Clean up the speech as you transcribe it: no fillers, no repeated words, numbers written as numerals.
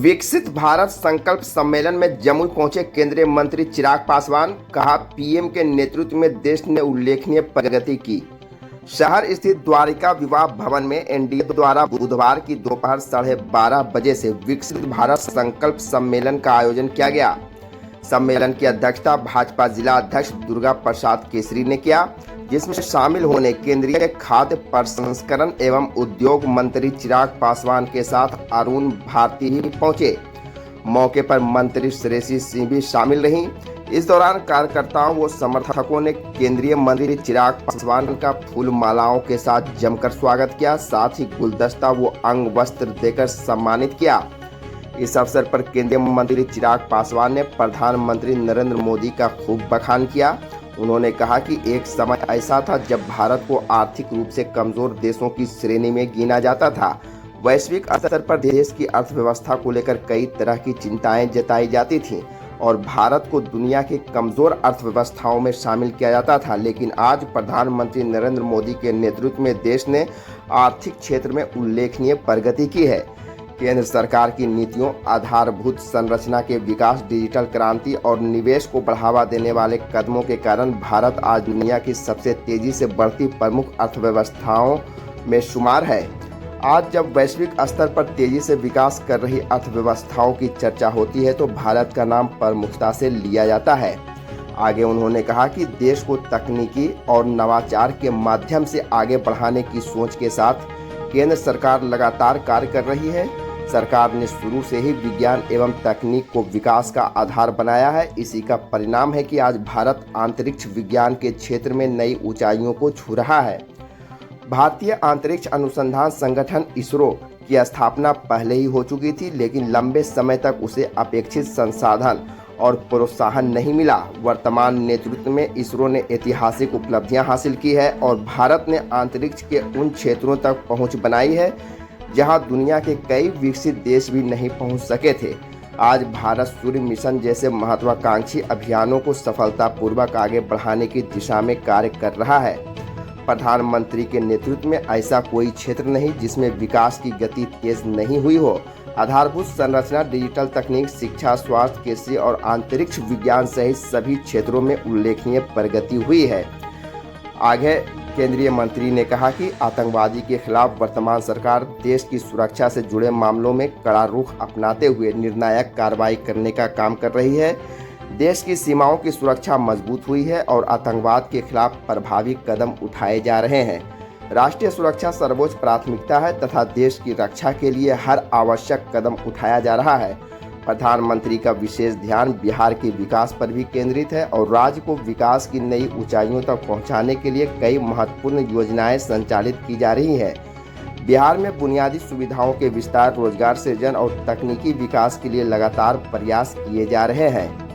विकसित भारत संकल्प सम्मेलन में जमुई पहुंचे केंद्रीय मंत्री चिराग पासवान। कहा, पीएम के नेतृत्व में देश ने उल्लेखनीय प्रगति की। शहर स्थित द्वारिका विवाह भवन में एनडीए द्वारा बुधवार की दोपहर 12:30 बजे से विकसित भारत संकल्प सम्मेलन का आयोजन किया गया। सम्मेलन की अध्यक्षता भाजपा जिला अध्यक्ष दुर्गा प्रसाद केसरी ने किया, जिसमें शामिल होने केंद्रीय खाद्य प्रसंस्करण एवं उद्योग मंत्री चिराग पासवान के साथ अरुण भारती ही पहुंचे। मौके पर मंत्री श्रेयसी सिंह भी शामिल रहीं। इस दौरान कार्यकर्ताओं व समर्थकों ने केंद्रीय मंत्री चिराग पासवान का फूल मालाओं के साथ जमकर स्वागत किया, साथ ही गुलदस्ता व अंग वस्त्र देकर सम्मानित किया। इस अवसर पर केंद्रीय मंत्री चिराग पासवान ने प्रधानमंत्री नरेंद्र मोदी का खूब बखान किया। उन्होंने कहा कि एक समय ऐसा था जब भारत को आर्थिक रूप से कमजोर देशों की श्रेणी में गिना जाता था। वैश्विक स्तर पर देश की अर्थव्यवस्था को लेकर कई तरह की चिंताएं जताई जाती थीं और भारत को दुनिया के कमजोर अर्थव्यवस्थाओं में शामिल किया जाता था। लेकिन आज प्रधानमंत्री नरेंद्र मोदी के नेतृत्व में देश ने आर्थिक क्षेत्र में उल्लेखनीय प्रगति की है। केंद्र सरकार की नीतियों, आधारभूत संरचना के विकास, डिजिटल क्रांति और निवेश को बढ़ावा देने वाले कदमों के कारण भारत आज दुनिया की सबसे तेजी से बढ़ती प्रमुख अर्थव्यवस्थाओं में शुमार है। आज जब वैश्विक स्तर पर तेजी से विकास कर रही अर्थव्यवस्थाओं की चर्चा होती है तो भारत का नाम प्रमुखता से लिया जाता है। आगे उन्होंने कहा कि देश को तकनीकी और नवाचार के माध्यम से आगे बढ़ाने की सोच के साथ केंद्र सरकार लगातार कार्य कर रही है। सरकार ने शुरू से ही विज्ञान एवं तकनीक को विकास का आधार बनाया है। इसी का परिणाम है कि आज भारत अंतरिक्ष विज्ञान के क्षेत्र में नई ऊंचाइयों को छू रहा है। भारतीय अंतरिक्ष अनुसंधान संगठन इसरो की स्थापना पहले ही हो चुकी थी, लेकिन लंबे समय तक उसे अपेक्षित संसाधन और प्रोत्साहन नहीं मिला। वर्तमान नेतृत्व में इसरो ने ऐतिहासिक उपलब्धियां हासिल की है और भारत ने अंतरिक्ष के उन क्षेत्रों तक पहुंच बनाई है जहां दुनिया के कई विकसित देश भी नहीं पहुंच सके थे। आज भारत सूर्य मिशन जैसे महत्वाकांक्षी अभियानों को सफलतापूर्वक आगे बढ़ाने की दिशा में कार्य कर रहा है। प्रधानमंत्री के नेतृत्व में ऐसा कोई क्षेत्र नहीं जिसमें विकास की गति तेज नहीं हुई हो। आधारभूत संरचना, डिजिटल तकनीक, शिक्षा, स्वास्थ्य, कृषि और अंतरिक्ष विज्ञान सहित सभी क्षेत्रों में उल्लेखनीय प्रगति हुई है। आगे केंद्रीय मंत्री ने कहा कि आतंकवादी के खिलाफ वर्तमान सरकार देश की सुरक्षा से जुड़े मामलों में कड़ा रुख अपनाते हुए निर्णायक कार्रवाई करने का काम कर रही है। देश की सीमाओं की सुरक्षा मजबूत हुई है और आतंकवाद के खिलाफ प्रभावी कदम उठाए जा रहे हैं। राष्ट्रीय सुरक्षा सर्वोच्च प्राथमिकता है तथा देश की रक्षा के लिए हर आवश्यक कदम उठाया जा रहा है। प्रधानमंत्री का विशेष ध्यान बिहार के विकास पर भी केंद्रित है और राज्य को विकास की नई ऊंचाइयों तक पहुंचाने के लिए कई महत्वपूर्ण योजनाएं संचालित की जा रही हैं। बिहार में बुनियादी सुविधाओं के विस्तार, रोजगार सृजन और तकनीकी विकास के लिए लगातार प्रयास किए जा रहे हैं।